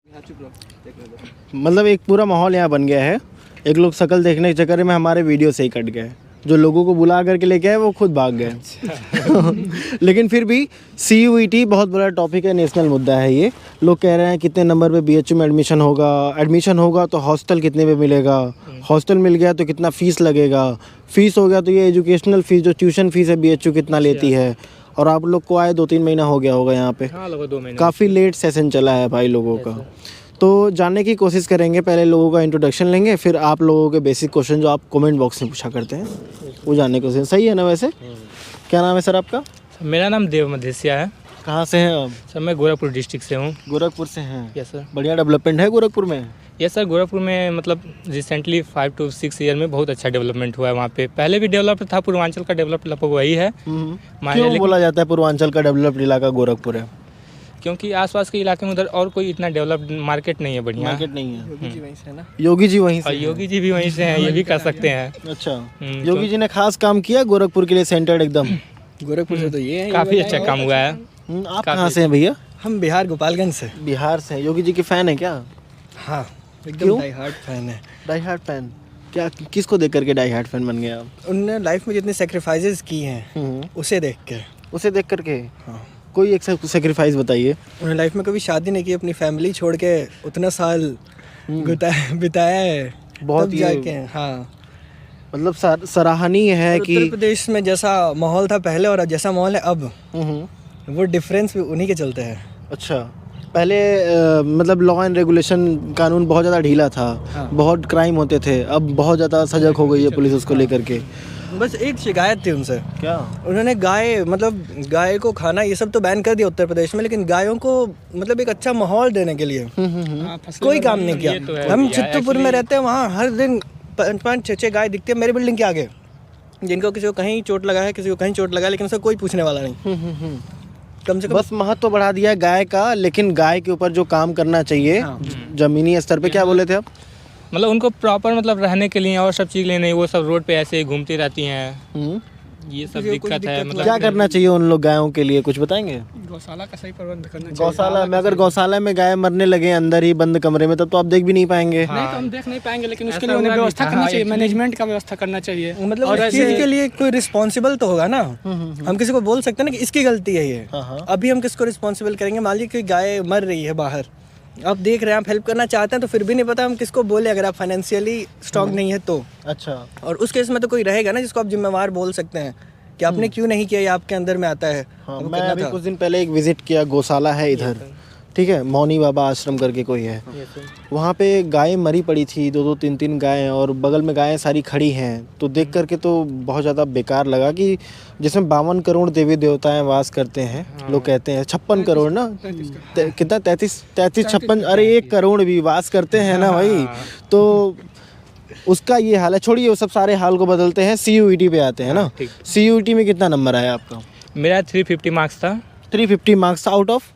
मतलब एक पूरा माहौल यहाँ बन गया है। एक लोग शक्ल देखने के चक्कर में हमारे वीडियो से ही कट गए। जो लोगों को बुला करके लेके आए वो खुद भाग गए। लेकिन फिर भी CUET बहुत बड़ा टॉपिक है, नेशनल मुद्दा है ये। लोग कह रहे हैं कितने नंबर पे BHU में एडमिशन होगा तो हॉस्टल कितने पे मिलेगा, हॉस्टल मिल गया तो कितना फ़ीस लगेगा, फ़ीस हो गया तो ये एजुकेशनल फ़ीस जो ट्यूशन फ़ीस है BHU कितना लेती है। और आप लोग को आए 2-3 महीना हो गया होगा यहाँ पे। हाँ, लगभग 2 महीने। काफ़ी लेट सेशन चला है भाई लोगों का। तो जानने की कोशिश करेंगे, पहले लोगों का इंट्रोडक्शन लेंगे, फिर आप लोगों के बेसिक क्वेश्चन जो आप कमेंट बॉक्स में पूछा करते हैं वो जानने की कोशिश। सही है ना? वैसे क्या नाम है सर आपका? मेरा नाम देव मधेसिया है। कहाँ से हैं आप? सर मैं गोरखपुर डिस्ट्रिक्ट से हूँ। गोरखपुर से हैं? Yes sir. बढ़िया डेवलपमेंट है गोरखपुर में? यस सर, गोरखपुर में मतलब रिसेंटली 5 to 6 ईयर में बहुत अच्छा डेवलपमेंट हुआ है वहाँ पे। पहले भी डेवलप था, पूर्वांचल का डेवलप लगभग वही है। क्यों बोला जाता है पूर्वांचल का डेवलप्ड इलाका गोरखपुर है? क्योंकि आसपास के इलाके में उधर और कोई इतना डेवलप्ड मार्केट नहीं है बढ़िया। मार्केट नहीं है। योगी जी वहीं से है ना? योगी जी वहीं से और हैं। योगी जी भी वहीं से हैं, ये भी कर सकते हैं। अच्छा, योगी जी ने खास काम किया गोरखपुर के लिए, सेंटर्ड एकदम। गोरखपुर से तो ये है। काफ़ी अच्छा काम हुआ है। आप कहाँ से हैं भैया? हम बिहार गोपालगंज से। बिहार से हैं। योगी जी के फैन है क्या? हाँ, एकदम क्यों? डाई हार्ड फैन है। Die hard fan? क्या किसको देख करके डाई हार्ड फैन बन गए आप? उनने लाइफ में जितने सेक्रीफाइसेस की हैं उसे देख के। उसे देख करके? हाँ, कोई एक सेक्रीफाइस बताइए। उन्होंने लाइफ में कभी शादी नहीं की, अपनी फैमिली छोड़ के उतना साल बिताया है। बहुत तब ही जाके हाँ, मतलब सराहनीय है और कि उत्तर प्रदेश में जैसा माहौल था पहले और जैसा माहौल है अब, वो डिफरेंस भी उन्हीं के चलते हैं। अच्छा, पहले मतलब लॉ एंड रेगुलेशन कानून बहुत ज़्यादा ढीला था। हाँ। बहुत क्राइम होते थे, अब बहुत ज़्यादा सजग हो गई है पुलिस उसको लेकर के। बस एक शिकायत थी उनसे, क्या? उन्होंने गाय को खाना ये सब तो बैन कर दिया उत्तर प्रदेश में, लेकिन गायों को मतलब एक अच्छा माहौल देने के लिए कोई काम नहीं ये तो किया। है हम भैया, चित्तौपुर में रहते हैं, वहाँ हर दिन 5-6 गाय दिखती है मेरी बिल्डिंग के आगे, जिनको किसी को कहीं चोट लगा है, किसी को कहीं चोट लगा है, लेकिन उसका कोई पूछने वाला नहीं। कम से कम बस महत्व तो बढ़ा दिया है गाय का, लेकिन गाय के ऊपर जो काम करना चाहिए हाँ। जमीनी स्तर पे, क्या बोले थे आप? मतलब उनको प्रॉपर मतलब रहने के लिए और सब चीज़ लेने, वो सब रोड पे ऐसे ही घूमती रहती हैं। ये सब किसी को कुछ दिक्कत है। दिक्कत मतलब क्या करना चाहिए उन लोग गायों के लिए, कुछ बताएंगे? गौशाला का सही प्रबंध करना चाहिए। गौशाला में अगर गौशाला में गाय मरने लगे अंदर ही बंद कमरे में, तब तो आप देख भी नहीं पाएंगे। नहीं तो हम देख नहीं पाएंगे, लेकिन उसके ऐसा लिए उन्हें हुआ भी व्यवस्था था, करना हाँ, चाहिए, actually- मैनेजमेंट का व्यवस्था करना चाहिए। मतलब और उस ऐसे- चीज़ के लिए कोई रिस्पॉन्सिबल तो होगा ना। हम किसी को बोल सकते हैं ना कि इसकी गलती है ये। हाँ। अभी हम किसको रिस्पॉन्सिबल करेंगे? मान लीजिए कोई गाय मर रही है बाहर, आप देख रहे हैं, आप हेल्प करना चाहते हैं, तो फिर भी नहीं पता हम किसको बोले अगर आप फाइनेंशियली स्ट्रॉन्ग नहीं है तो। अच्छा, और उस केस में तो कोई रहेगा ना जिसको आप जिम्मेवार बोल सकते हैं कि आपने क्यों नहीं किया, ये आपके अंदर में आता है। हाँ, आपको मैं करना अभी था। कुछ दिन पहले एक विजिट किया, गौशाला है इधर, ठीक है, मौनी बाबा आश्रम करके कोई है, वहाँ पे गायें मरी पड़ी थी, 2-2, 3-3 गायें, और बगल में गायें सारी खड़ी हैं। तो देख करके तो बहुत ज़्यादा बेकार लगा कि जिसमें 52 करोड़ देवी देवताएं वास करते हैं। लोग कहते हैं 56 करोड़ ना, कितना 33-56, अरे 1 करोड़ भी वास करते हैं ना भाई। तो उसका ये हाल है। छोड़िए वो सब सारे हाल को बदलते हैं, CUET पे आते हैं ना। ठीक। CUET में कितना नंबर आया आपका? मेरा 350 मार्क्स था 350 मार्क्स आउट ऑफ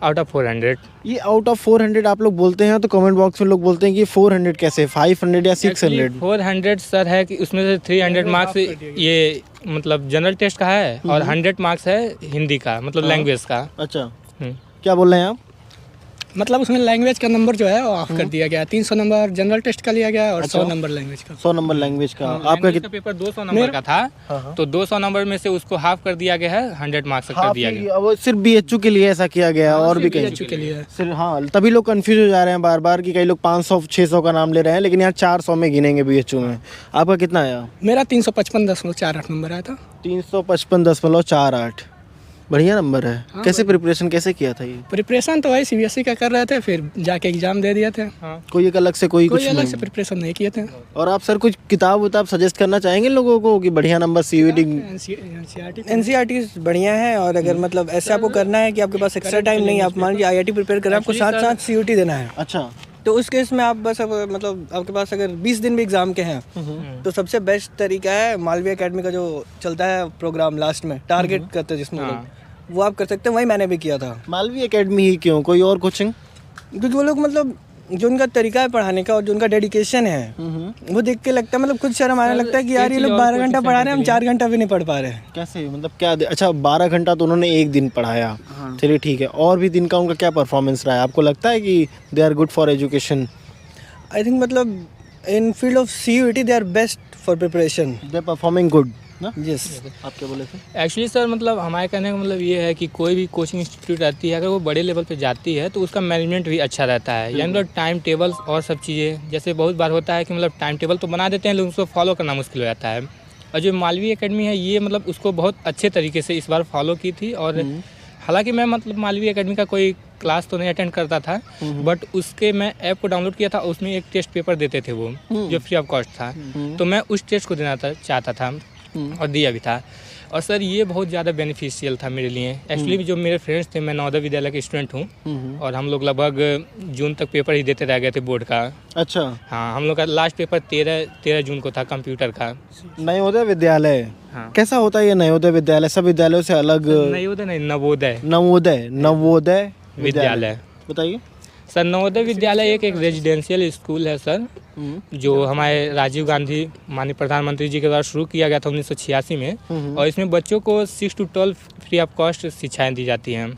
400। ये आउट ऑफ 400 आप लोग बोलते हैं, तो कमेंट बॉक्स में लोग बोलते हैं कि 400 कैसे, 500 या 600? 400 सर है कि उसमें से 300 मार्क्स ये मतलब जनरल टेस्ट का है और 100 मार्क्स है हिंदी का, मतलब लैंग्वेज का। अच्छा, क्या बोल रहे हैं आप? मतलब उसमें लैंग्वेज का नंबर जो है वो ऑफ कर दिया गया। 300 नंबर जनरल टेस्ट का लिया गया और 100 नंबर लैंग्वेज का। 100 नंबर लैंग्वेज का। आपका लैंग्वेज का पेपर 200 नंबर का था, हाँ। तो 200 नंबर में से उसको हाफ कर दिया गया है, 100 मार्क्स तक कर दिया गया। वो सिर्फ BHU के लिए ऐसा किया गया, और भी कहीं के लिए सिर्फ, हाँ, तभी लोग कंफ्यूज हो जा रहे हैं बार बार कि कई लोग 500-600 का नाम ले रहे हैं, लेकिन यहाँ 400 में गिनेंगे BHU में। आपका कितना आया? मेरा 355.48 नंबर आया था। 355.48, बढ़िया नंबर है। कैसे प्रिपरेशन कैसे किया था ये? प्रिपरेशन तो वही CBSE का कर रहे थे, फिर जाके एग्जाम दे दिए थे। कोई एक अलग से कोई कुछ अलग नहीं? से प्रिपरेशन नहीं किए थे। और आप सर कुछ किताब सजेस्ट करना चाहेंगे लोगों को कि बढ़िया नंबर CUET? NCERT बढ़िया है, और अगर मतलब ऐसे आपको करना है कि आपके पास एक्स्ट्रा टाइम नहीं है, आप मान लीजिए IIT प्रिपेयर कर रहे हैं, आपको साथ साथ CUET देना है, अच्छा, तो उस केस में आप बस अब मतलब आपके पास अगर 20 दिन भी एग्जाम के हैं, तो सबसे बेस्ट तरीका है मालवीय एकेडमी का जो चलता है प्रोग्राम लास्ट में टारगेट करते हैं जिसमें लोग, वो आप कर सकते हैं। वही मैंने भी किया था। मालवीय एकेडमी ही क्यों, कोई और कोचिंग? क्योंकि वो लोग मतलब जो उनका तरीका है पढ़ाने का और जो उनका डेडिकेशन है वो देख के लगता है, मतलब खुद शर्म आने लगता है कि यार ये लोग 12 घंटा पढ़ा रहे हैं, हम 4 घंटा भी नहीं पढ़ पा रहे हैं। कैसे, मतलब क्या? अच्छा 12 घंटा तो उन्होंने एक दिन पढ़ाया, चलिए ठीक है, और भी दिन का उनका क्या परफॉर्मेंस रहा है? आपको लगता है कि they are good for education? I think मतलब in field of CUET they are best for preparation, they are performing good ना? यस। आप क्या बोले थे? एक्चुअली सर मतलब हमारे कहने का मतलब ये है कि कोई भी कोचिंग इंस्टीट्यूट रहती है, अगर वो बड़े लेवल पे जाती है तो उसका मैनेजमेंट भी अच्छा रहता है, यानी मतलब टाइम टेबल और सब चीज़ें। जैसे बहुत बार होता है कि मतलब टाइम टेबल तो बना देते हैं लेकिन उसको फॉलो करना मुश्किल हो जाता है। और जो मालवीय एकेडमी है ये मतलब उसको बहुत अच्छे तरीके से इस बार फॉलो की थी। और हालांकि मैं मतलब मालवीय एकेडमी का कोई क्लास तो नहीं अटेंड करता था, बट उसके मैं ऐप को डाउनलोड किया था, उसमें एक टेस्ट पेपर देते थे वो, जो फ्री ऑफ कॉस्ट था। तो मैं उस टेस्ट को देना चाहता था और दिया भी था। और सर ये बहुत ज़्यादा बेनिफिशियल था मेरे लिए। एक्चुअली जो मेरे फ्रेंड्स थे, मैं नवोदय विद्यालय के स्टूडेंट हूँ और हम लोग लगभग जून तक पेपर ही देते रह गए थे बोर्ड का। अच्छा, हाँ, हम लोग का लास्ट पेपर 13 जून को था कंप्यूटर का। नवोदय विद्यालय, हाँ। कैसा होता है ये नवोदय विद्यालय? सब विद्यालयों से अलग? नवोदय नहीं, नवोदय नवोदय विद्यालय। बताइए सर नवोदय विद्यालय एक रेजिडेंशियल स्कूल है सर, जो हमारे राजीव गांधी माननीय प्रधानमंत्री जी के द्वारा शुरू किया गया था 1986 में। और इसमें बच्चों को 6 to 12 फ्री ऑफ कॉस्ट शिक्षाएं दी जाती हैं।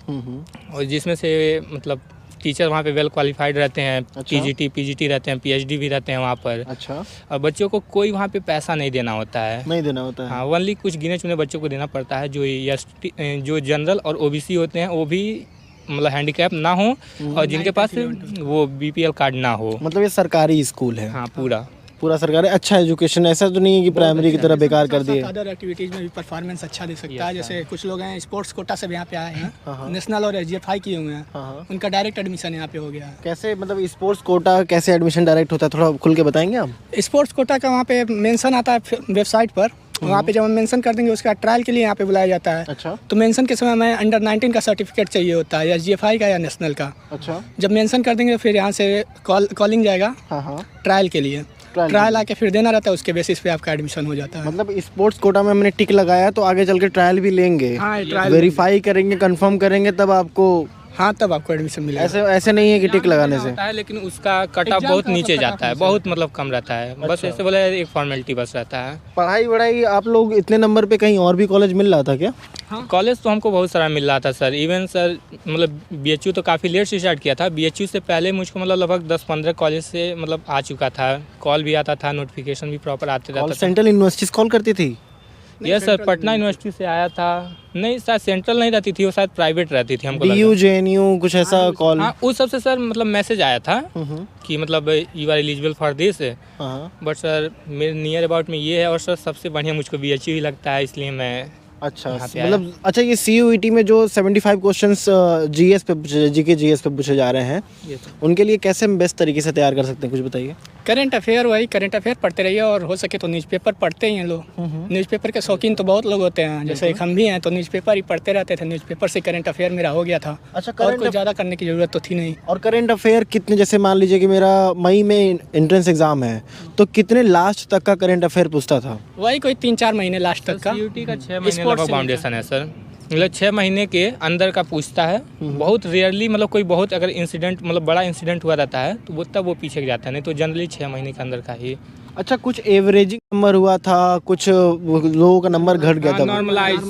और जिसमें से मतलब टीचर वहाँ पे वेल क्वालिफाइड रहते हैं। अच्छा। PGT रहते हैं, PhD भी रहते हैं वहाँ पर। अच्छा, और बच्चों को कोई वहाँ पे पैसा नहीं देना होता है। नहीं देना होता है? हाँ, ओनली कुछ गिने चुने बच्चों को देना पड़ता है, जो जनरल और OBC होते हैं, वो भी मतलब हैंडीकैप ना हो और जिनके पास वो BPL कार्ड ना हो। मतलब ये सरकारी स्कूल है? हाँ, पूरा सरकारी। अच्छा एजुकेशन, ऐसा तो नहीं है कि प्राइमरी की तरह बेकार कर दिए? अदर एक्टिविटीज़ में भी परफॉर्मेंस अच्छा दे सकता है। जैसे कुछ लोग हैं स्पोर्ट्स कोटा से यहाँ पे आए हैं, नेशनल और SGFI किए हुए हैं, उनका डायरेक्ट एडमिशन यहाँ पे हो गया है। कैसे, मतलब स्पोर्ट्स कोटा कैसे एडमिशन डायरेक्ट होता है, थोड़ा खुल के बताएंगे आप? स्पोर्ट्स कोटा का वहाँ पे मेंशन आता है वेबसाइट पर, वहाँ पे जब हम मेंशन कर देंगे उसका ट्रायल के लिए यहाँ पे बुलाया जाता है। अच्छा। तो मेंशन के समय में अंडर 19 का सर्टिफिकेट चाहिए होता है, या SGFI का या नेशनल का। अच्छा। जब मेंशन कर देंगे फिर यहाँ से कॉलिंग जाएगा ट्रायल के लिए, ट्रायल आके फिर देना रहता है, उसके बेसिस पे आपका एडमिशन हो जाता है। मतलब स्पोर्ट्स कोटा में हमने टिक लगाया तो आगे चल के ट्रायल भी लेंगे? हाँ, ट्रायल वेरीफाई करेंगे, कंफर्म करेंगे, तब आपको? हाँ, तब आपको एडमिशन मिलेगा। ऐसे नहीं है कि टिक लगाने से? होता है, लेकिन उसका कट ऑफ बहुत नीचे जाता है, बहुत मतलब कम रहता है। बस ऐसे बोले एक फॉर्मेलिटी बस रहता है। पढ़ाई आप लोग इतने नंबर पे कहीं और भी कॉलेज मिल रहा था क्या? हाँ, कॉलेज तो हमको बहुत सारा मिल रहा था सर। इवन सर मतलब BHU तो काफ़ी लेट से स्टार्ट किया था। BHU से पहले मुझको मतलब लगभग 10-15 कॉलेज से मतलब आ चुका था, कॉल भी आता था, नोटिफिकेशन भी प्रॉपर आते रहता था। सेंट्रल यूनिवर्सिटीज कॉल करती थी? यस सर, पटना यूनिवर्सिटी से आया था। नहीं शायद सेंट्रल नहीं रहती थी, वो शायद प्राइवेट रहती थी हमको DU JNU कुछ ऐसा कॉल? हाँ, उस सबसे सर मतलब मैसेज आया था कि मतलब you are eligible for this. But sir मेरे नियर अबाउट में ये है, और सर सबसे बढ़िया मुझको BHU ही लगता है, इसलिए मैं अच्छा मतलब अच्छा ये CUET में जो 75 क्वेश्चंस GS पे GS पे पूछे जा रहे हैं, उनके लिए कैसे हम बेस्ट तरीके से तैयार कर सकते हैं, कुछ बताइए। करंट अफेयर पढ़ते रहिए, और हो सके तो न्यूज़पेपर पढ़ते ही हैं लोग। न्यूज़पेपर के शौकीन तो बहुत लोग होते हैं, जैसे एक हम भी हैं, तो न्यूज़पेपर ही पढ़ते रहते थे। न्यूज़पेपर से करंट अफेयर मेरा हो गया था। अच्छा, और कुछ ज़्यादा करने की ज़रूरत तो थी नहीं। और करंट अफेयर कितने, जैसे मान लीजिए कि मेरा मई में एंट्रेंस एग्जाम है, तो कितने लास्ट तक का करंट अफेयर पूछता था? वही कोई 3-4 महीने लास्ट तक का। CUET का 6 महीने लगभग फाउंडेशन है सर, मतलब 6 महीने के अंदर का पूछता है। बहुत रेयरली मतलब कोई बहुत अगर इंसिडेंट मतलब बड़ा इंसिडेंट हुआ रहता है तो वो तब वो पीछे जाता है, नहीं तो जनरली 6 महीने के अंदर का ही। अच्छा, कुछ एवरेजिंग नंबर हुआ था, कुछ लोगों का नंबर घट गया था,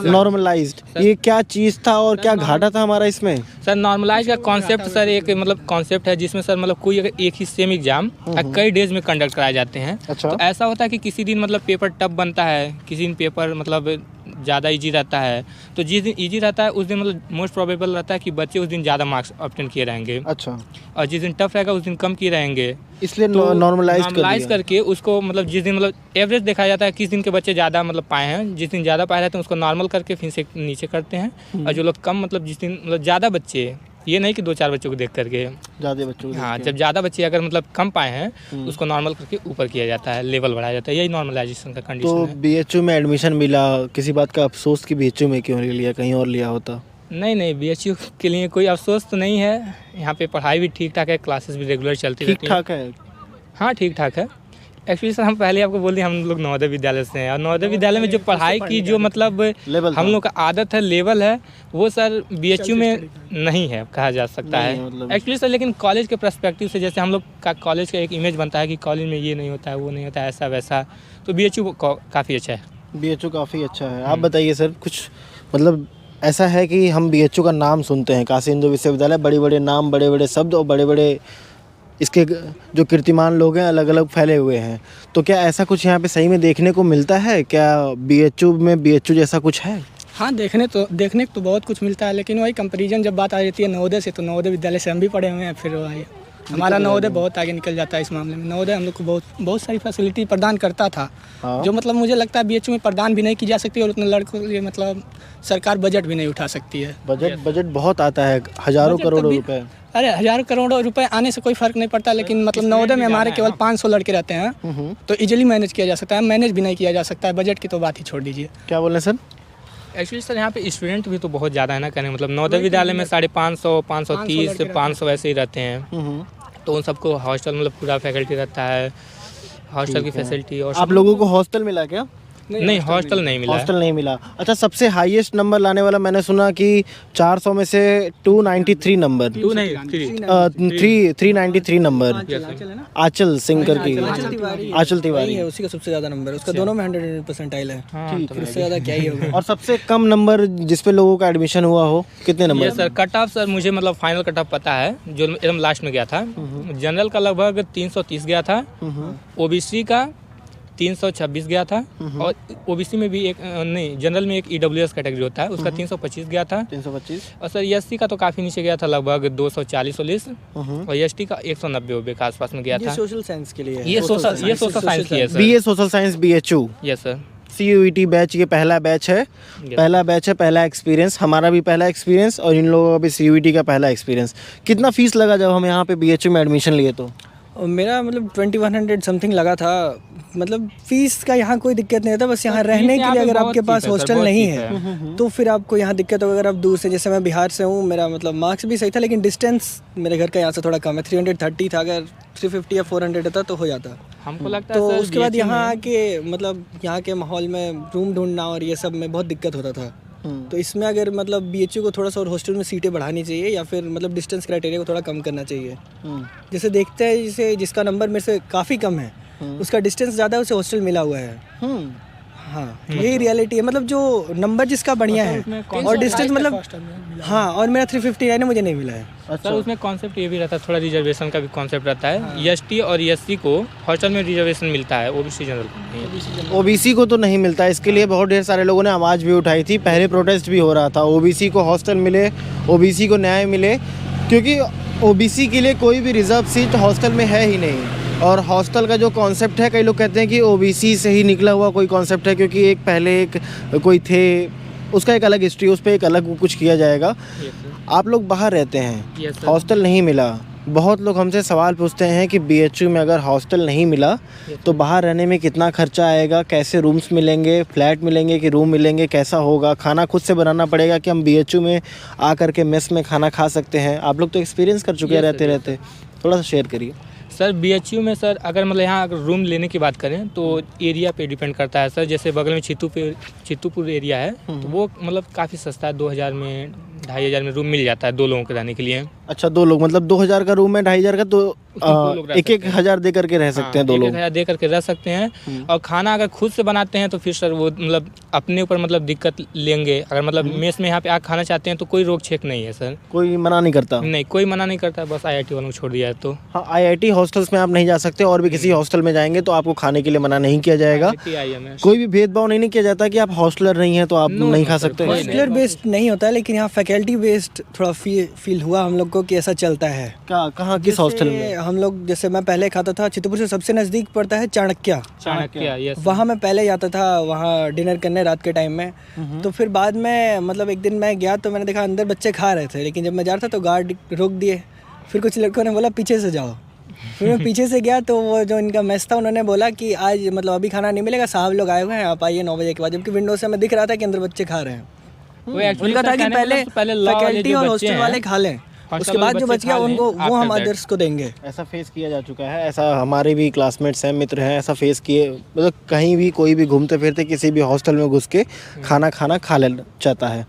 नॉर्मलाइज्ड। ये क्या चीज़ था और क्या घाटा था हमारा इसमें? सर नॉर्मलाइज का कॉन्सेप्ट सर एक मतलब कॉन्सेप्ट है जिसमें सर मतलब कोई अगर एक ही सेम एग्जाम कई डेज में कंडक्ट कराए जाते हैं। अच्छा। तो ऐसा होता है कि किसी दिन मतलब पेपर टफ बनता है, किसी दिन पेपर मतलब ज़्यादा इजी रहता है। तो जिस दिन इजी रहता है उस दिन मतलब मोस्ट प्रोबेबल रहता है कि बच्चे उस दिन ज़्यादा मार्क्स ऑब्टेन किए रहेंगे। अच्छा। और जिस दिन टफ रहेगा उस दिन कम किए रहेंगे, इसलिए तो नॉर्मलाइज करके उसको मतलब जिस दिन मतलब एवरेज देखा जाता है किस दिन के बच्चे ज़्यादा मतलब पाए हैं, जिस दिन ज़्यादा पाए रहते हैं उसको नॉर्मल करके फिर से नीचे करते हैं। और जो लोग कम मतलब जिस दिन मतलब ज़्यादा बच्चे, ये नहीं कि 2-4 बच्चों को देख करके, ज़्यादा बच्चों को हाँ, जब ज़्यादा बच्चे अगर मतलब कम पाए हैं उसको नॉर्मल करके ऊपर किया जाता है, लेवल बढ़ाया जाता है। यही नॉर्मलाइजेशन का कंडीशन तो है। BHU में एडमिशन मिला, किसी बात का अफसोस कि BHU में क्यों नहीं लिया, कहीं और लिया होता? नहीं, BHU के लिए कोई अफसोस तो नहीं है। यहाँ पे पढ़ाई भी ठीक ठाक है, क्लासेस भी रेगुलर चलती रहती हैं। ठीक ठाक है? हाँ, ठीक ठाक है। एक्चुअली सर हम पहले आपको बोल दिए हम लोग नवोदय विद्यालय से हैं और नवोदय विद्यालय में जो पढ़ाई की जो मतलब लेवल हम लोग का आदत है, लेवल है, वो सर बीएचयू में नहीं है कहा जा सकता नहीं है है मतलब। Actually sir. लेकिन कॉलेज के पर्सपेक्टिव से जैसे हम लोग का कॉलेज का एक इमेज बनता है कि कॉलेज में ये नहीं होता है, वो नहीं होता है, ऐसा वैसा, तो बीएचयू काफ़ी अच्छा है। बीएचयू काफ़ी अच्छा है। आप बताइए सर, कुछ मतलब ऐसा है कि हम बीएचयू का नाम सुनते हैं, काशी हिंदू विश्वविद्यालय, बड़े बड़े नाम, बड़े बड़े शब्द और बड़े बड़े इसके जो कीर्तिमान लोग हैं अलग अलग फैले हुए हैं, तो क्या ऐसा कुछ यहाँ पे सही में देखने को मिलता है? क्या बीएचयू में बीएचयू जैसा कुछ है? हाँ, देखने को तो बहुत कुछ मिलता है, लेकिन वही कंपैरिजन जब बात आ जाती है नवोदय से, तो नवोदय विद्यालय से हम भी पढ़े हुए हैं, फिर वही हमारा नवोदय बहुत आगे निकल जाता है इस मामले में। नवोदय हम लोग को बहुत सारी फैसिलिटी प्रदान करता था, हाँ। जो मतलब मुझे लगता है बीएचयू में प्रदान भी नहीं की जा सकती और उतने लड़कों के लिए मतलब सरकार बजट भी नहीं उठा सकती है। बजट बहुत आता है, हज़ारों बजट करोड़ों तभी- रुपए। अरे हज़ारों करोड़ों रुपए आने से कोई फर्क नहीं पड़ता, लेकिन मतलब नवोदय में हमारे केवल 500 लड़के रहते हैं, तो इजीली मैनेज किया जा सकता है। मैनेज भी नहीं किया जा सकता है, बजट की तो बात ही छोड़ दीजिए। क्या बोल रहे हैं सर? एक्चुअली सर यहाँ पे स्टूडेंट भी तो बहुत ज़्यादा है ना, कहने मतलब नवोदय विद्यालय में 550, 530, 500 वैसे ही रहते हैं, तो उन सबको हॉस्टल मतलब पूरा फैकल्टी रहता है, हॉस्टल की फैसिलिटी। और आप लोगों को हॉस्टल मिला क्या? नहीं, हॉस्टल नहीं मिला है। हॉस्टल नहीं मिला। अच्छा, सबसे हाईएस्ट नंबर लाने वाला मैंने सुना कि 400 में से 293 नंबर, 393 नंबर आंचल सिंह करके, आंचल तिवारी है, उसी का सबसे ज़्यादा नंबर है, उसका दोनों में 100 परसेंटाइल है। फिर उससे ज़्यादा क्या ही होगा। और सबसे कम नंबर जिस पे लोगों का एडमिशन हुआ हो, कितने ये number? Sir cut off sir मुझे मतलब फाइनल कट ऑफ पता है जो एकदम लास्ट में गया था। जनरल का लगभग 330 गया था, ओबीसी का 326 गया था, और ओबीसी में भी एक नहीं, जनरल में एक ईडब्ल्यूएस कैटेगरी होता है, उसका 325 गया था, 325। और सर एससी का तो काफ़ी नीचे गया था, लगभग 240 और एसटी का 190 के आसपास में गया ये था। सोशल साइंस के लिए है। ये सोशल साइंस की है sir. BA social science BHU yes sir. CUET batch, ये पहला बैच है, पहला एक्सपीरियंस, हमारा भी पहला एक्सपीरियंस और इन लोगों का भी CUET का पहला एक्सपीरियंस। कितना फीस लगा जब हम यहाँ पे बीएचयू में एडमिशन लिए तो? और मेरा मतलब 2100 समथिंग लगा था। मतलब फीस का यहाँ कोई दिक्कत नहीं होता, बस यहाँ रहने के लिए अगर आपके पास हॉस्टल नहीं है तो फिर आपको यहाँ दिक्कत होगी। अगर आप दूर से, जैसे मैं बिहार से हूँ, मेरा मतलब मार्क्स भी सही था, लेकिन डिस्टेंस मेरे घर का यहाँ से थोड़ा कम है, 330 था, अगर 350 या 400 होता तो हो जाता। हमको लगता है तो सर उसके बाद BHU यहाँ में- आके मतलब यहाँ के माहौल में रूम ढूंढना और ये सब में बहुत दिक्कत होता था। तो इसमें अगर मतलब बीएचयू को थोड़ा सा और हॉस्टल में सीटें बढ़ानी चाहिए, या फिर मतलब डिस्टेंस क्राइटेरिया को थोड़ा कम करना चाहिए। जैसे देखते हैं, जैसे जिसका नंबर मेरे से काफ़ी कम है, उसका डिस्टेंस ज़्यादा है, उसे हॉस्टल मिला हुआ है। हाँ, यही रियलिटी है। मतलब जो नंबर जिसका बढ़िया है और डिस्टेंस मतलब, हाँ, और मेरा 359 है, मुझे नहीं मिला है। सर उसमें कॉन्सेप्ट ये भी रहता है, थोड़ा रिजर्वेशन का भी कॉन्सेप्ट रहता है। एसटी और एससी को हॉस्टल में रिजर्वेशन मिलता है, ओबीसी जनरल को नहीं है। ओबीसी को तो नहीं मिलता, इसके लिए बहुत ढेर सारे लोगों ने आवाज़ भी उठाई थी, पहले प्रोटेस्ट भी हो रहा था, ओबीसी को हॉस्टल मिले, ओबीसी को न्याय मिले, क्योंकि ओबीसी के लिए कोई भी रिजर्व सीट हॉस्टल में है ही नहीं। और हॉस्टल का जो कॉन्सेप्ट है, कई लोग कहते हैं कि ओबीसी से ही निकला हुआ कोई कॉन्सेप्ट है, क्योंकि एक पहले एक कोई थे, उसका एक अलग हिस्ट्री, उस पर एक अलग कुछ किया जाएगा। आप लोग बाहर रहते हैं, हॉस्टल नहीं मिला, बहुत लोग हमसे सवाल पूछते हैं कि बीएचयू में अगर हॉस्टल नहीं मिला तो बाहर रहने में कितना खर्चा आएगा, कैसे रूम्स मिलेंगे, फ्लैट मिलेंगे कि रूम मिलेंगे, कैसा होगा, खाना खुद से बनाना पड़ेगा कि हम बीएचयू में आकर के मेस में खाना खा सकते हैं? आप लोग तो एक्सपीरियंस कर चुके हैं रहते रहते, थोड़ा सा शेयर करिए। सर बीएचयू में सर अगर मतलब यहाँ अगर रूम लेने की बात करें तो एरिया पे डिपेंड करता है सर। जैसे बगल में चित्तूपुर एरिया है, तो वो मतलब काफ़ी सस्ता है, 2000 में 2500 में रूम मिल जाता है 2 लोगों के रहने के लिए। अच्छा, 2 लोग मतलब 2000 का रूम है, 2500 का, तो दो लोग रह एक सकते हैं। हजार दे करके रह सकते हैं 2 लोग। 1000 दे करके रह सकते हैं। और खाना अगर खुद से बनाते हैं तो फिर सर वो मतलब अपने ऊपर मतलब दिक्कत लेंगे। अगर मतलब मेस में यहाँ पे आकर खाना चाहते हैं तो कोई रोक छेक नहीं है सर, कोई मना नहीं करता? नहीं कोई मना नहीं करता, बस IIT वालों को छोड़ दिया है। तो हाँ, IIT हॉस्टल्स में आप नहीं जा सकते, और भी किसी हॉस्टल में जाएंगे तो आपको खाने के लिए मना नहीं किया जाएगा। IIM कोई भी भेदभाव नहीं किया जाता कि आप हॉस्टलर नहीं हैं तो आप नहीं खा सकते। कोई हॉस्टलर बेस्ड नहीं होता है, लेकिन यहाँ फैकल्टी बेस्ड थोड़ा फील हुआ हम लोग को कि ऐसा चलता है। कहाँ किस हॉस्टल में? हम लोग, जैसे मैं पहले खाता था, चित्तूपुर से सबसे नज़दीक पड़ता है चाणक्य, यस। वहाँ मैं पहले जाता था, वहाँ डिनर करने रात के टाइम में। तो फिर बाद में मतलब एक दिन मैं गया तो मैंने देखा अंदर बच्चे खा रहे थे, लेकिन जब मैं जा रहा था तो गार्ड रोक दिए। फिर कुछ लड़कों ने बोला पीछे से जाओ, फिर मैं पीछे से गया तो वो जो इनका मेस था उन्होंने बोला कि आज मतलब अभी खाना नहीं मिलेगा, साहब लोग आए हुए हैं, आप आइए 9 बजे के बाद। जबकि विंडो से हमें दिख रहा था कि अंदर बच्चे खा रहे हैं। वो actually उनका सर था कि कहने का पहले मतलब पहले law वाले फैकल्टी जो और बच्चे हॉस्टल हैं, वाले खा लें, उसके बाद जो बच गया उनको वो हम अदर्स को देंगे। ऐसा फेस किया जा चुका है, ऐसा हमारे भी क्लासमेट्स हैं, मित्र हैं, ऐसा फेस किए, मतलब कहीं भी कोई भी घूमते फिरते किसी भी हॉस्टल में घुस के खाना खा ले चाहता है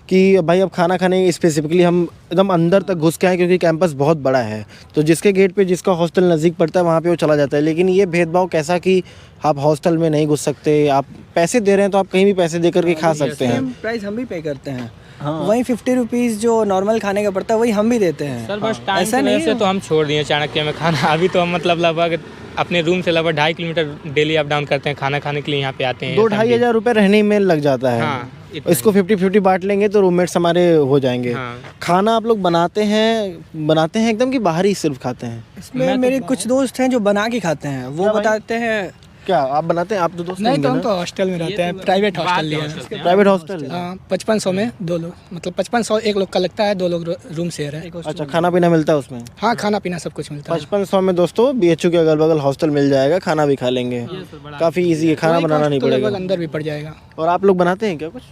कि भाई अब खाना खाने स्पेसिफिकली हम एकदम अंदर तक घुस के आए, क्योंकि कैंपस बहुत बड़ा है, तो जिसके गेट पे जिसका हॉस्टल नज़दीक पड़ता है वहाँ पे वो चला जाता है। लेकिन ये भेदभाव कैसा कि आप हॉस्टल में नहीं घुस सकते, आप पैसे दे रहे हैं तो आप कहीं भी पैसे दे करके खा सकते हैं। प्राइस हम भी पे करते हैं, वही 50 रुपीज़ जो नॉर्मल खाने का पड़ता है वही हम भी देते हैं सर। बस टाइम की वजह से तो हम छोड़ दिए चाणक्य में खाना। अभी तो हम मतलब लगभग अपने रूम से लगभग 2.5 किलोमीटर डेली अप डाउन करते हैं, खाना खाने के लिए यहाँ पे आते हैं। 2-2.5 हज़ार रुपये रहने में लग जाता है। हाँ, इसको 50-50 बांट लेंगे तो रूममेट्स हमारे हो जाएंगे। हाँ। खाना आप लोग बनाते हैं एकदम कि बाहर ही सिर्फ खाते हैं? इसमें मेरे कुछ दोस्त हैं जो बना के खाते हैं, वो बताते हैं। क्या आप बनाते हैं? आप तो दोस्त नहीं, तो हम तो हॉस्टल में रहते हैं, प्राइवेट हॉस्टल लिया है। Private hostel? हाँ, 5500 में 2 लोग, मतलब 5500 एक लोग का लगता है, 2 लोग रूम शेयर है। अच्छा, खाना पीना मिलता है उसमें? हाँ, खाना पीना सब कुछ मिलता है। 5500 में दोस्तों BHU के अगल बगल हॉस्टल मिल जाएगा, खाना भी खा लेंगे। काफ़ी ईजी है, खाना बनाना नहीं पड़ेगा। अंदर भी पड़ जाएगा। और आप लोग बनाते हैं क्या कुछ?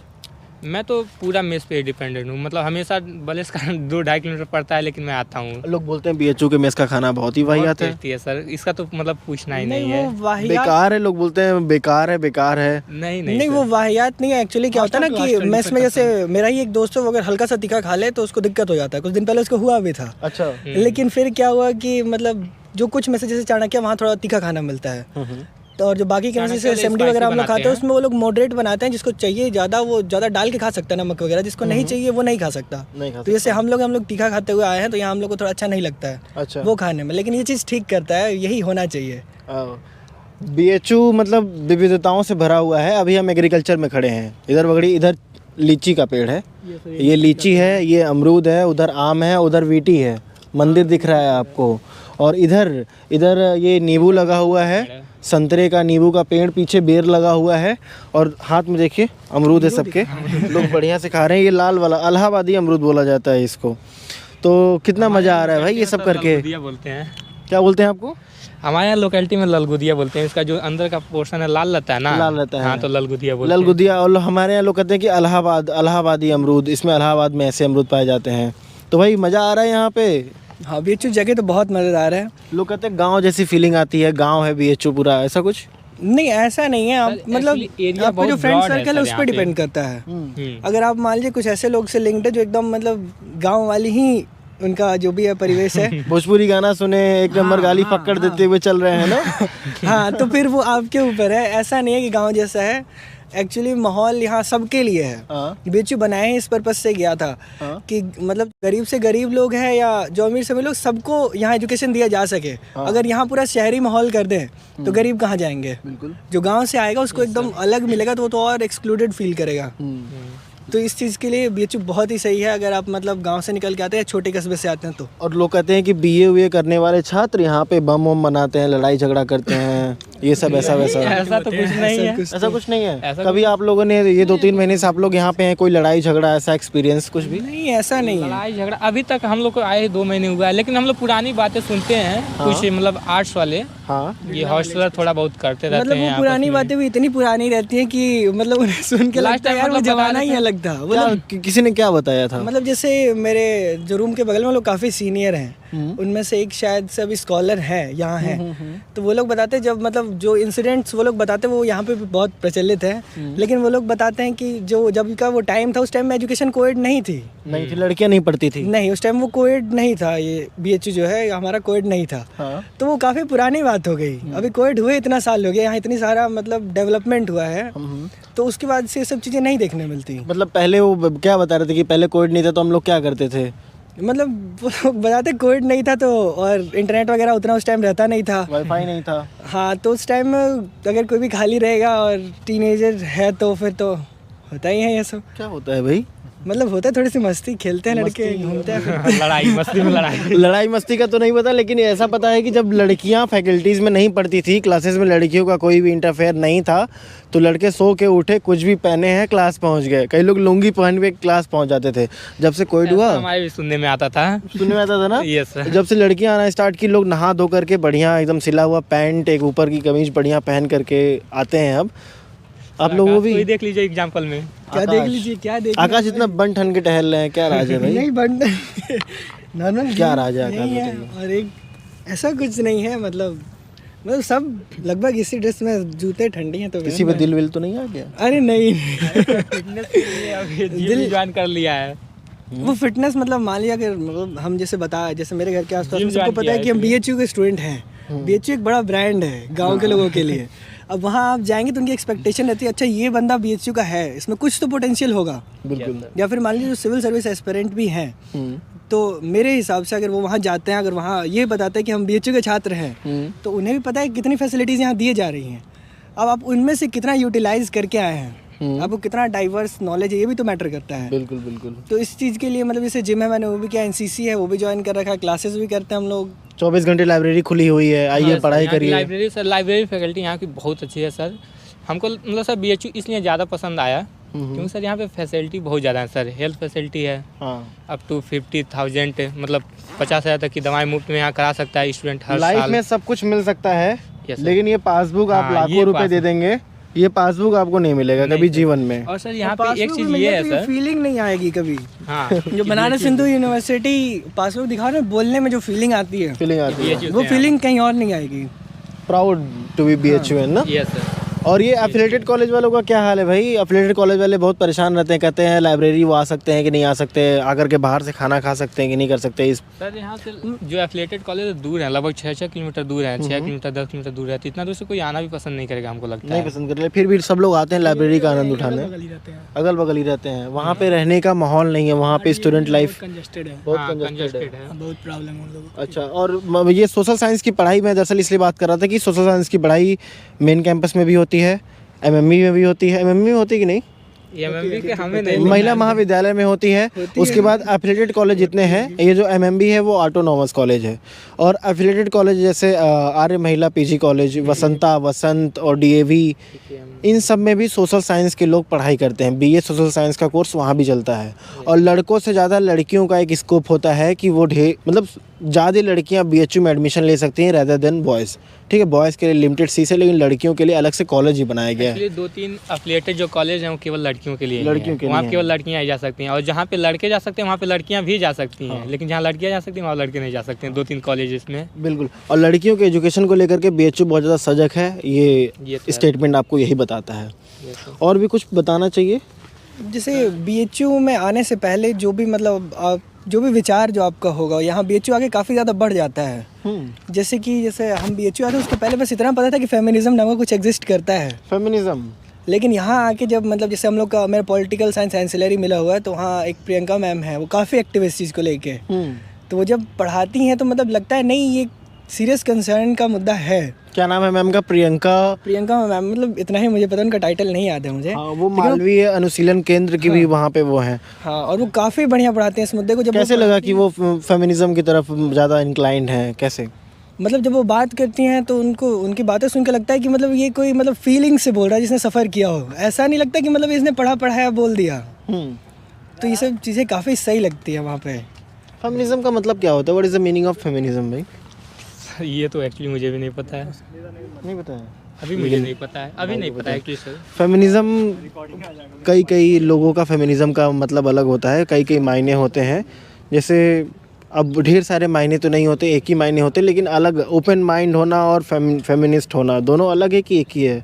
मैं तो पूरा मेस पे डिपेंडेंट हूँ, मतलब हमेशा भले इसका 2-2.5 किलोमीटर पड़ता है लेकिन मैं आता हूँ। लोग बोलते हैं BHU के मेस का खाना बहुत ही वाहियात है। टेस्टी है सर, इसका तो मतलब पूछना ही नहीं है। बेकार है, लोग बोलते हैं बेकार है। नहीं वो वाहियात नहीं है। एक्चुअली क्या होता है ना कि मेस में जैसे मेरा ही एक दोस्त है, वो अगर हल्का सा तीखा खा ले तो उसको दिक्कत हो जाता है। कुछ दिन पहले उसको हुआ भी था। अच्छा। लेकिन फिर क्या हुआ कि मतलब जो कुछ में से जैसे चाणक्य वहाँ थोड़ा तीखा खाना मिलता है, तो और जो बाकी के जैसे SMD वगैरह हम लोग खाते हैं उसमें वो लोग मॉडरेट बनाते हैं। जिसको चाहिए ज़्यादा वो ज़्यादा डाल के खा सकता है नमक वगैरह, जिसको नहीं चाहिए वो नहीं खा सकता। तो जैसे हम लोग तीखा खाते हुए आए हैं तो यहाँ हम लोग को थोड़ा अच्छा नहीं लगता है। अच्छा। वो खाने में, लेकिन ये चीज़ ठीक करता है, यही होना चाहिए। BHU मतलब विविधताओं से भरा हुआ है। अभी हम एग्रीकल्चर में खड़े हैं, इधर लीची का पेड़ है, ये लीची है, ये अमरूद है, उधर आम है, उधर वीटी है, मंदिर दिख रहा है आपको, और इधर ये नींबू लगा हुआ है, संतरे का नींबू का पेड़, पीछे बेर लगा हुआ है, और हाथ में देखिए अमरूद है सबके। लोग बढ़िया से खा रहे हैं। ये लाल वाला इलाहाबादी अमरूद बोला जाता है इसको। तो कितना मज़ा आ रहा है भाई ये सब करके। बोलते हैं, क्या बोलते हैं आपको? हमारे यहाँ लोकेलिटी में ललगुदिया बोलते हैं। इसका जो अंदर का पोर्शन है लाल रहता है ना, लाल रहता है। हाँ, तो ललगुदिया बोलते हैं। ललगुदिया। और हमारे यहाँ लोग कहते हैं कि इलाहाबादी अमरूद, इसमें इलाहाबाद में ऐसे अमरूद पाए जाते हैं। तो भाई मज़ा आ रहा है यहाँ पे। हाँ, BHU जगह तो बहुत मज़ेदार है। लोग कहते हैं गांव जैसी फीलिंग आती है, गांव है BHU पूरा, ऐसा कुछ नहीं, ऐसा नहीं है। आप मतलब आपका जो फ्रेंड सर्कल है उस पर डिपेंड करता है। अगर आप मान लीजिए कुछ ऐसे लोग से लिंक्ड है जो एकदम मतलब गांव वाली ही उनका जो भी है परिवेश है, भोजपुरी गाना सुने, एक नंबर गाली पकड़ देते हुए चल रहे हैं ना। हाँ, तो फिर वो आपके ऊपर है। ऐसा नहीं है कि गांव जैसा है। एक्चुअली माहौल यहाँ सबके लिए है। BHU बनाए ही इस पर्पज से गया था कि मतलब गरीब से गरीब लोग हैं या जो अमीर से अमीर लोग, सबको यहाँ एजुकेशन दिया जा सके। अगर यहाँ पूरा शहरी माहौल कर दें तो गरीब कहाँ जाएंगे? बिल्कुल। जो गांव से आएगा उसको एकदम अलग मिलेगा, तो वो तो और एक्सक्लूडेड फील करेगा। तो इस चीज़ के लिए BHU बहुत ही सही है, अगर आप मतलब गांव से निकल के आते हैं, छोटे कस्बे से आते हैं तो। और लोग कहते हैं कि BA करने वाले छात्र यहाँ पे बम बनाते हैं, लड़ाई झगड़ा करते हैं, ये सब ऐसा वैसा। ऐसा तो कुछ नहीं है। ऐसा कुछ नहीं है। कभी आप लोगों ने ये 2-3 महीने से आप लोग यहाँ पे हैं, कोई लड़ाई झगड़ा ऐसा एक्सपीरियंस कुछ भी? नहीं, ऐसा नहीं है। लड़ाई झगड़ा अभी तक हम लोग को आए 2 महीने हुआ है, लेकिन हम लोग पुरानी बातें सुनते हैं। कुछ मतलब आर्ट्स वाले, हाँ, ये हॉस्टलर थोड़ा बहुत करते रहते हैं। मतलब वो पुरानी बातें भी इतनी पुरानी रहती हैं कि मतलब उन्हें सुन के लगता है यार वो जमाना ही अलग था। किसी ने क्या बताया था? मतलब जैसे मेरे जो रूम के बगल में लोग काफ़ी सीनियर हैं, उनमें से एक शायद से अभी स्कॉलर है यहाँ है, तो वो लोग बताते हैं जब मतलब जो इंसिडेंट्स वो लोग बताते हैं वो यहाँ पे भी बहुत प्रचलित है। लेकिन वो लोग बताते हैं कि जो जब का वो टाइम था उस टाइम में एजुकेशन कोएड नहीं थी, लड़कियाँ नहीं पढ़ती थी। नहीं, उस टाइम वो कोएड नहीं था। ये BHU जो है हमारा कोएड नहीं था। तो वो काफ़ी पुरानी बात हो गई। अभी कोएड हुए इतना साल हो गया, यहाँ इतनी सारा मतलब डेवलपमेंट हुआ है, तो उसके बाद से ये सब चीज़ें नहीं देखने मिलती। मतलब पहले वो क्या बता रहे थे कि पहले कोविड नहीं था तो हम लोग क्या करते थे? मतलब वो लोग बताते कोविड नहीं था तो, और इंटरनेट वगैरह उतना उस टाइम रहता नहीं था, वाईफाई नहीं था। हाँ, तो उस टाइम में अगर कोई भी खाली रहेगा और टीनेजर है तो फिर तो होता ही है ये सब। क्या होता है भाई? मतलब होता है थोड़ी सी मस्ती, खेलते हैं लड़के, घूमते हैं। लड़ाई मस्ती का तो नहीं पता, लेकिन ऐसा पता है कि जब लड़कियां फैकल्टीज़ में नहीं पढ़ती थी, क्लासेस में लड़कियों का कोई भी इंटरफेयर नहीं था, तो लड़के सो के उठे, कुछ भी पहने हैं, क्लास पहुंच गए। कई लोग लुंगी पहन के क्लास पहुंच जाते थे। जब से कोविड हुआ, हमारे भी सुनने में आता था ना। Yes sir. जब से लड़कियां आना स्टार्ट की, लोग नहा धो करके बढ़िया एकदम सिला हुआ पैंट, एक ऊपर की कमीज बढ़िया पहन करके आते हैं। आप लोग वो भी कोई देख लीजिए एग्जाम्पल में। क्या देख लीजिए, क्या देख आकाश इतना बन ठन के टहल रहे हैं, क्या राज है भाई? नहीं बंद नॉर्मल क्या राज है आकाश नहीं है, बताइए? और एक ऐसा कुछ नहीं है, मतलब सब लगभग इसी ड्रेस में, जूते ठंडी हैं तो किसी पे दिल विल तो नहीं आ गया? अरे नहीं फिटनेस के लिए अभी जिम ज्वाइन कर लिया है। वो फिटनेस मतलब मान लिया कि मतलब हम जैसे बताया, जैसे मेरे घर के आसपास जिम में सबको ज्वाइन पता किया है है कि हम इसलिए। BHU के स्टूडेंट हैं। BHU एक बड़ा ब्रांड है गांव के लोगों के लिए। अब वहाँ आप जाएंगे तो उनकी एक्सपेक्टेशन रहती है, अच्छा ये बंदा BHU का है, इसमें कुछ तो पोटेंशियल होगा। बिल्कुल। या फिर मान लीजिए जो सिविल सर्विस एस्पिरेंट भी हैं, तो मेरे हिसाब से अगर वो वहाँ जाते हैं, अगर वहाँ ये बताते हैं कि हम BHU के छात्र हैं, तो उन्हें भी पता है कितनी फैसिलिटीज़ यहाँ दी जा रही हैं। अब आप उनमें से कितना यूटिलाइज करके आए हैं, आपको कितना डाइवर्स नॉलेज है, ये भी तो मैटर करता है। बिल्कुल बिल्कुल। तो इस चीज़ के लिए मतलब जैसे जिम है, मैंने वो भी किया, NCC है वो भी ज्वाइन कर रखा है, क्लासेस भी करते हैं हम लोग। 24 घंटे लाइब्रेरी खुली हुई है, आइए पढ़ाई करिए। लाइब्रेरी सर, लाइब्रेरी फैकल्टी यहाँ की बहुत अच्छी है सर। हमको मतलब सर BHU इसलिए ज़्यादा पसंद आया क्योंकि सर यहाँ पे फैसिलिटी बहुत ज़्यादा है सर। हेल्थ फैसिलिटी है अप टू 50,000, मतलब 50,000 तक की दवाएं मुफ्त में यहाँ करा सकता है स्टूडेंट हर लाइफ साल। में सब कुछ मिल सकता है, Yes, sir. लेकिन ये पासबुक आप हाँ, लाखों ये रुपए दे पासबुक। देंगे, ये पासबुक आपको नहीं मिलेगा नहीं कभी सर। जीवन में। और सर यहाँ पे एक चीज़ ये है सर, फीलिंग नहीं आएगी कभी। हाँ जो बनारस हिंदू यूनिवर्सिटी पासबुक दिखा रहे हैं, बोलने में जो फीलिंग आती है, फीलिंग आती है, BHU वो से फीलिंग कहीं और नहीं आएगी। प्राउड टू बी BHU ना। Yes sir. और ये एफिलेटेड कॉलेज वालों का क्या हाल है भाई? एफिलेटेड कॉलेज वाले बहुत परेशान रहते हैं, कहते हैं लाइब्रेरी वो आ सकते हैं कि नहीं आ सकते, आकर के बाहर से खाना खा सकते हैं कि नहीं कर सकते। इस सर यहाँ से जो एफिलेटेड कॉलेज दूर है, लगभग 6 किलोमीटर दूर है, 6 किलोमीटर 10 किलोमीटर दूर है, तो इतना दूर से कोई आना भी पसंद नहीं करेगा हमको लगता नहीं है। पसंद कर रहे, फिर भी सब लोग आते हैं लाइब्रेरी का आनंद उठाने, अगल बगल ही रहते हैं। वहाँ पे रहने का माहौल नहीं है, वहाँ पे स्टूडेंट लाइफ कंजेस्टेड है, बहुत हाँ, कंजस्टेड है। congested है। बहुत प्रॉब्लम है उन लोगों को। अच्छा, और ये सोशल साइंस की पढ़ाई मैं दरअसल इसलिए बात कर रहा था कि सोशल साइंस की पढ़ाई मेन कैंपस में भी होती है, MME में भी होती है। MME में होती है कि नहीं? MMB के हमें नहीं महिला महाविद्यालय में होती है। उसके बाद एफिलेटेड कॉलेज जितने हैं, ये जो MMB है वो ऑटोनॉमस कॉलेज है, और एफिलेटेड कॉलेज जैसे आर्य महिला PG कॉलेज, वसंता, वसंत और DAV, इन सब में भी सोशल साइंस के लोग पढ़ाई करते हैं। BA सोशल साइंस का कोर्स वहाँ भी चलता है, और लड़कों से ज़्यादा लड़कियों का एक स्कोप होता है कि वो मतलब ज़्यादा लड़कियाँ BHU में एडमिशन ले सकती हैं रेदर देन बॉयज़। ठीक है, बॉयज़ के लिए लिमिटेड सीट है, लेकिन लड़कियों के लिए अलग से कॉलेज ही बनाया गया है। एक्चुअली 2-3 एफिलिएटेड जो कॉलेज हैं वो केवल लड़कियों के लिए ही लड़कियों हैं। के वहाँ लिए केवल लड़कियाँ ही जा सकती हैं, और जहाँ पे लड़के जा सकते हैं वहाँ पे लड़कियाँ भी जा सकती हैं, लेकिन जहाँ लड़कियाँ जा सकती हैं वहाँ लड़के नहीं जा सकते हैं। 2-3 कॉलेज में बिल्कुल, और लड़कियों के एजुकेशन को लेकर के BHU बहुत ज़्यादा सजग है, ये सर। स्टेटमेंट आपको यही बताता है। और भी कुछ बताना चाहिए? जैसे BHU में आने से पहले जो भी मतलब आप जो भी विचार जो आपका होगा, यहाँ BHU आगे काफ़ी ज़्यादा बढ़ जाता है। जैसे हम BHU आते उसके पहले बस इतना पता था कि फेमिनिज्म नाम का कुछ एग्जिस्ट करता है, फेमिनिज्म। लेकिन यहाँ आके जब मतलब जैसे हम लोग का मेरा पॉलिटिकल साइंस एंसिलरी मिला हुआ है, तो वहाँ एक प्रियंका मैम है, वो काफ़ी एक्टिव है इस चीज़ को लेके। तो वो जब पढ़ाती हैं तो मतलब लगता है नहीं ये सीरियस कंसर्न का मुद्दा है। क्या नाम है मैम का? प्रियंका मैम, मतलब इतना ही मुझे पता, उनका टाइटल नहीं याद है मुझे। हाँ, वो मालवीय अनुशीलन केंद्र की भी वहाँ पे वो हैं। हाँ, और वो काफ़ी बढ़िया पढ़ाते हैं इस मुद्दे को। जब कैसे लगा कि वो फेमिनिज्म की तरफ ज़्यादा इंक्लाइंड हैं? कैसे? मतलब जब वो बात करती हैं तो उनकी बातें सुन के लगता है कि मतलब ये कोई मतलब फीलिंग से बोल रहा है जिसने सफ़र किया हो। ऐसा नहीं लगता कि मतलब इसने पढ़ाया बोल दिया। तो ये सब चीज़ें काफ़ी सही लगती है वहाँ पे। फेमिनिज्म का मतलब क्या होता है? What is the meaning of feminism भाई? ये तो एक्चुअली मुझे भी नहीं पता है, नहीं पता है अभी मुझे नहीं पता है, अभी नहीं पता है एक्चुअली सर। फेमिनिज्म, कई लोगों का फेमिनिज्म का मतलब अलग होता है, कई मायने होते हैं। जैसे अब ढेर सारे मायने तो नहीं होते, एक ही मायने होते, लेकिन अलग ओपन माइंड होना और फेमिनिस्ट होना दोनों अलग है कि एक ही है?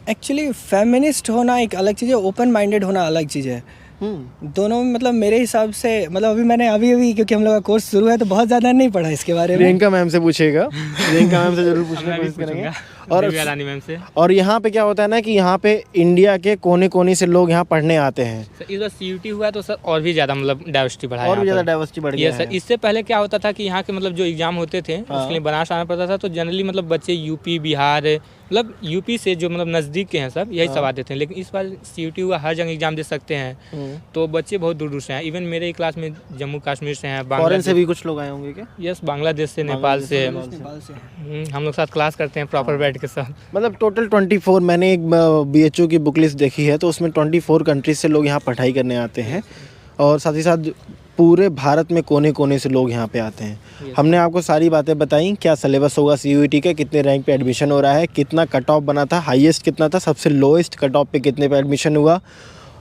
एक्चुअली फेमिनिस्ट होना एक अलग चीज़ है, ओपन माइंडेड होना अलग चीज़ है। दोनों मतलब मेरे हिसाब से मतलब अभी क्योंकि हम लोग का कोर्स शुरू है तो बहुत ज़्यादा नहीं पढ़ा इसके बारे में। प्रियंका मैम से पूछेगा, प्रियंका मैम से जरूर पूछने की कोशिश करेंगे। रानी मैम से। और यहाँ पे क्या होता है ना कि यहाँ पे इंडिया के कोने कोने से लोग यहाँ पढ़ने आते हैं, सर इस बार CUT हुआ है तो सर और भी ज़्यादा मतलब डाइवर्सिटी बढ़ा है, और भी यहाँ ज़्यादा पर। डाइवर्सिटी बढ़ गया ये सर है। इससे पहले क्या होता था कि यहाँ के मतलब जो एग्जाम होते थे उसके लिए बनारस आना पड़ता था, तो जनरली मतलब बच्चे यूपी बिहार मतलब यूपी से जो मतलब नज़दीक के हैं सब यही सब आते थे। लेकिन इस बार CUT हुआ, हर जगह एग्जाम दे सकते हैं, तो बच्चे बहुत दूर दूर से हैं। इवन मेरे ही क्लास में जम्मू कश्मीर से हैं, फॉरेन बांग्लादेश से भी कुछ लोग आए होंगे क्या? यस, बांग्लादेश से, नेपाल से। हम लोग साथ क्लास करते हैं प्रॉपर बैठ के सब। मतलब टोटल 24, मैंने एक BHU की बुक लिस्ट देखी है तो उसमें 24 कंट्रीज से लोग यहाँ पढ़ाई करने आते हैं, और साथ ही साथ पूरे भारत में कोने कोने से लोग यहाँ पे आते हैं। हमने आपको सारी बातें बताई, क्या सिलेबस होगा CUET का, कितने रैंक पे एडमिशन हो रहा है, कितना कट ऑफ बना था, हाईएस्ट कितना था, सबसे लोएस्ट कट ऑफ पे कितने पे एडमिशन हुआ।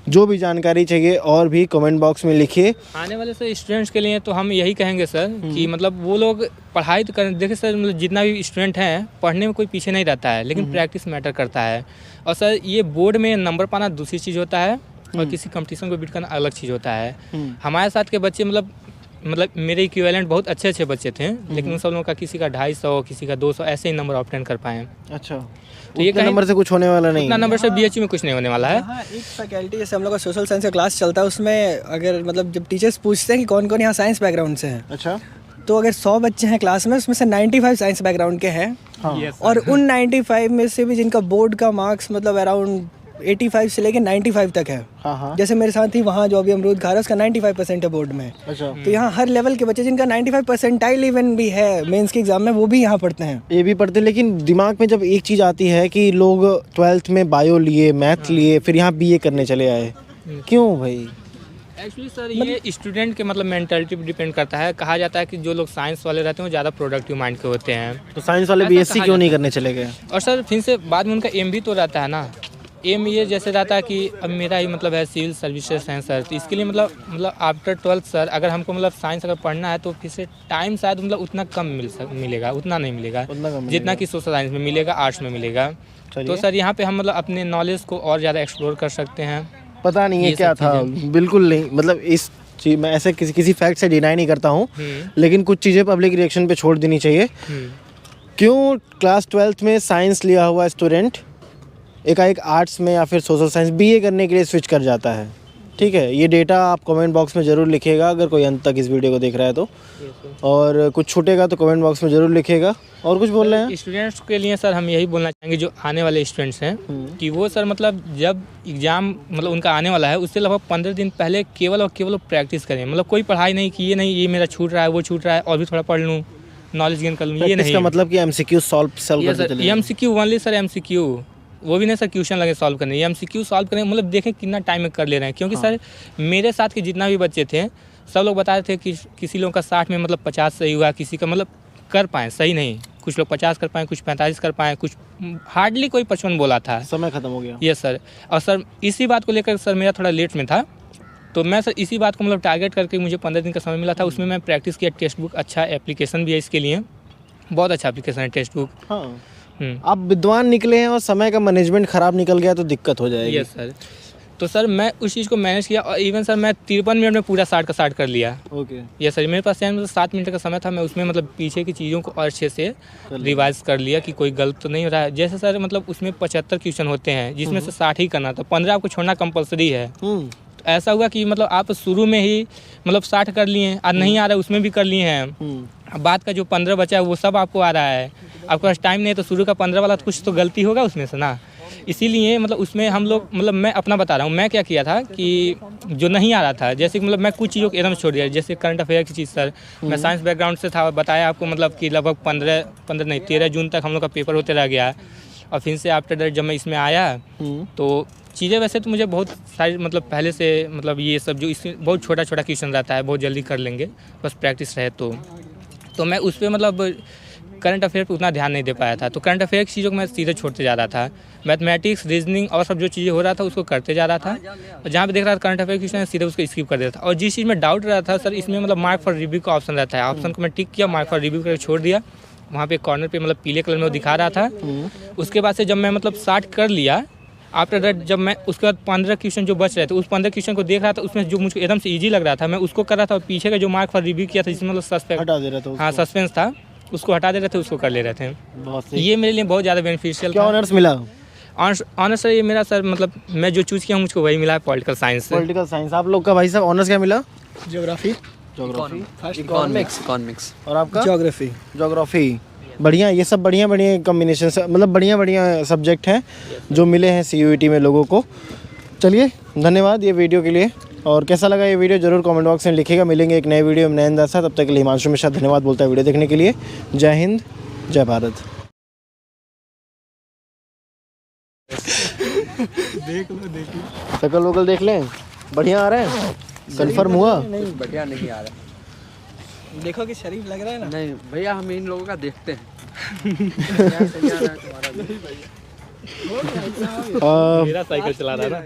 जो भी जानकारी चाहिए और भी कमेंट बॉक्स में लिखिए। आने वाले सर स्टूडेंट्स के लिए तो हम यही कहेंगे सर कि मतलब वो लोग पढ़ाई तो करें। देखिए सर, मतलब जितना भी स्टूडेंट हैं पढ़ने में कोई पीछे नहीं रहता है, लेकिन प्रैक्टिस मैटर करता है। और सर ये बोर्ड में नंबर पाना दूसरी चीज़ होता है और किसी कंपटीशन को बीट करना अलग चीज़ होता है। हमारे साथ के बच्चे मतलब मेरे इक्विवेलेंट बहुत अच्छे अच्छे बच्चे थे, लेकिन उन सब लोगों का किसी का 250 किसी का 200 ऐसे ही नंबर ऑब्टेन कर पाए। अच्छा, तो ये नंबर से कुछ होने वाला नहीं, उतना नंबर से BHU में कुछ नहीं होने वाला है। हाँ, एक फैकल्टी जैसे हम लोग का सोशल साइंस का क्लास चलता है, उसमें अगर मतलब जब टीचर्स पूछते हैं कि कौन कौन यहाँ साइंस बैकग्राउंड से हैं, अच्छा, तो अगर 100 बच्चे हैं क्लास में, उसमें से 95 साइंस बैकग्राउंड के हैं। और उन 95 में से भी जिनका बोर्ड का मार्क्स मतलब अराउंड 85 से लेके 95 तक है। हाँ। जैसे मेरे साथ ही वहाँ जो अभी अमरूद खा रहा है, उसका 95% है बोर्ड में। अच्छा, तो यहाँ हर लेवल के बच्चे जिनका 95 परसेंटाइल इवन भी है मेंस के एग्जाम में, वो भी यहाँ पढ़ते हैं। ये भी पढ़ते, लेकिन दिमाग में जब एक चीज़ आती है कि लोग 12th में बायो लिए, मैथ लिए, फिर यहाँ BA करने चले आए, क्यों भाई? एक्चुअली सर ये स्टूडेंट के मतलब मेंटालिटी पे डिपेंड करता है। कहा जाता है कि जो लोग साइंस वाले रहते हैं वो ज़्यादा प्रोडक्टिव माइंड के होते हैं। तो साइंस वाले BSc क्यों नहीं करने चले गए? और सर फिर से बाद में उनका एम भी तो रहता है ना। एम ये जैसे रहता है कि अब मेरा ही मतलब है सिविल सर्विसेज है सर, तो इसके लिए मतलब आफ्टर 12th सर अगर हमको मतलब साइंस अगर पढ़ना है तो फिर से टाइम शायद मतलब उतना कम मिलेगा, उतना नहीं मिलेगा जितना कि सोशल साइंस में मिलेगा, आर्ट्स में मिलेगा। तो सर यहाँ पे हम मतलब अपने नॉलेज को और ज़्यादा एक्सप्लोर कर सकते हैं। पता नहीं है क्या था, बिल्कुल नहीं, मतलब इस चीज मैं ऐसे किसी फैक्ट से डिनाई नहीं करता हूँ, लेकिन कुछ चीज़ें पब्लिक रिएक्शन पे छोड़ देनी चाहिए। क्यों क्लास 12th में साइंस लिया हुआ स्टूडेंट एकाएक आर्ट्स में या फिर सोशल साइंस BA करने के लिए स्विच कर जाता है? ठीक है, ये डेटा आप कमेंट बॉक्स में ज़रूर लिखिएगा अगर कोई अंत तक इस वीडियो को देख रहा है तो, और कुछ छूटेगा तो कमेंट बॉक्स में ज़रूर लिखिएगा। और कुछ बोल रहे हैं स्टूडेंट्स के लिए सर हम यही बोलना चाहेंगे जो आने वाले स्टूडेंट्स हैं कि वो सर मतलब जब एग्ज़ाम मतलब उनका आने वाला है उससे लगभग 15 दिन पहले केवल और केवल प्रैक्टिस करें। मतलब कोई पढ़ाई नहीं कि ये नहीं ये मेरा छूट रहा है, वो छूट रहा है और भी थोड़ा पढ़ लूँ, नॉलेज गेन कर लूँ, ये नहीं। इसका मतलब कि MCQ सॉल्व करते चले। MCQ ओनली सर, MCQ वो भी नहीं सर क्वेश्चन लगे सॉल्व करने, ये MCQ सॉल्व करें। मतलब देखें कितना टाइम में कर ले रहे हैं, क्योंकि सर मेरे साथ के जितना भी बच्चे थे सब लोग बता रहे थे कि किसी लोगों का 60 में मतलब 50 सही हुआ, किसी का मतलब कर पाएँ सही नहीं, कुछ लोग 50 कर पाएँ, कुछ 45 कर पाएँ, कुछ हार्डली कोई 55 बोला था। समय खत्म हो गया। Yes sir. और सर इसी बात को लेकर सर मेरा थोड़ा लेट में था, तो मैं सर इसी बात को मतलब टारगेट करके मुझे 15 दिन का समय मिला था, उसमें मैं प्रैक्टिस किया। टेक्स्ट बुक अच्छा एप्लीकेशन भी है इसके लिए, बहुत अच्छा एप्लीकेशन है टेक्स्ट बुक। हाँ, आप विद्वान निकले हैं और समय का मैनेजमेंट खराब निकल गया तो दिक्कत हो जाएगी। Yes sir. तो सर मैं उस चीज़ को मैनेज किया और इवन सर मैं 53 मिनट में पूरा 60 का 60 कर लिया। ओके। यस सर, मेरे पास मतलब 7 मिनट का समय था, मैं उसमें मतलब पीछे की चीज़ों को और अच्छे से रिवाइज कर लिया कि कोई गलत तो नहीं हो रहा है। जैसे सर मतलब उसमें 75 क्वेश्चन होते हैं जिसमें से 60 ही करना था, 15 आपको छोड़ना कंपलसरी है। तो ऐसा हुआ कि मतलब आप शुरू में ही मतलब 60 कर लिए और नहीं आ रहा है उसमें भी कर लिए हैं। अब बाद का जो 15 बचा है वो सब आपको आ रहा है, आपके पास टाइम नहीं है, तो शुरू का 15 वाला तो कुछ तो गलती होगा उसमें से ना। इसीलिए मतलब उसमें हम लोग मतलब मैं अपना बता रहा हूँ, मैं क्या किया था कि जो नहीं आ रहा था, जैसे कि मतलब मैं कुछ चीज़ों को एकदम छोड़ दिया। जैसे करंट अफेयर की चीज़ सर, मैं साइंस बैकग्राउंड से था, बताया आपको मतलब कि लगभग 13 जून तक हम लोग का पेपर होते रह गया। और फिर से आफ्टर दैट जब मैं इसमें आया तो चीज़ें वैसे तो मुझे बहुत सारी मतलब पहले से मतलब ये सब जो इसमें बहुत छोटा छोटा क्वेश्चन रहता है बहुत जल्दी कर लेंगे, बस प्रैक्टिस रहे तो मैं उस पर मतलब करंट अफेयर पे उतना ध्यान नहीं दे पाया था। तो करंट अफेयर की चीज़ों को मैं सीधे छोड़ते जा रहा था, मैथमेटिक्स रीजनिंग और सब जो चीज़ें हो रहा था उसको करते जा रहा था। और जहाँ पे देख रहा था करंट अफेयर क्वेश्चन सीधे उसको स्किप कर देता था। और जिस चीज़ में डाउट रहा था सर, इसमें मतलब मार्क फॉर रिव्यू का ऑप्शन रहता है, ऑप्शन को मैं टिक किया, मार्क फॉर रिव्यू करके छोड़ दिया। वहाँ पे कॉर्नर पे मतलब पीले कलर में वो दिखा रहा था। उसके बाद से जब मैं मतलब 60 कर लिया, आफ्टर दैट जब मैं उसके बाद 15 क्वेश्चन जो बच रहे थे उस 15 क्वेश्चन को देख रहा था, उसमें जो मुझको एकदम से इजी लग रहा था मैं उसको कर रहा था। और पीछे का जो मार्क फॉर रिव्यू किया था जिसमें मतलब सस्पेंस हटा दे रहा था, हाँ सस्पेंस था, उसको हटा दे रहे थे, उसको कर ले रहे थे। ये मेरे लिए बहुत ज़्यादा बेनिफिशियल। क्या ऑनर्स मिला? ऑनर्स सर ये मेरा सर मतलब मैं जो चूज़ किया हूँ मुझको वही मिला है, पॉलिटिकल साइंस। Political science. आप लोग का भाई साहब ऑनर्स क्या मिला? ज्योग्राफी। इकोनॉमिक्स। और आपका? ज्योग्राफी। बढ़िया, ये सब बढ़िया कॉम्बिनेशन, मतलब बढ़िया सब्जेक्ट हैं जो मिले हैं CUET में लोगों को। चलिए धन्यवाद ये वीडियो के लिए, और कैसा लगा ये वीडियो ज़रूर कमेंट बॉक्स में लिखिएगा। मिलेंगे एक नए वीडियो में नए अंदाज। तब तक के लिए हिमांशु मिश्रा धन्यवाद बोलता है वीडियो देखने के लिए। जय हिंद, जय भारत। देख लो शकल वकल देख लें, बढ़िया आ रहे हैं। कंफर्म हुआ? कुछ बढ़िया नहीं आ रहा। देखो कि शरीफ लग रहा है ना। नहीं भैया, हम इन लोगों का देखते हैं। अ, मेरा साइकिल चला रहा है ना।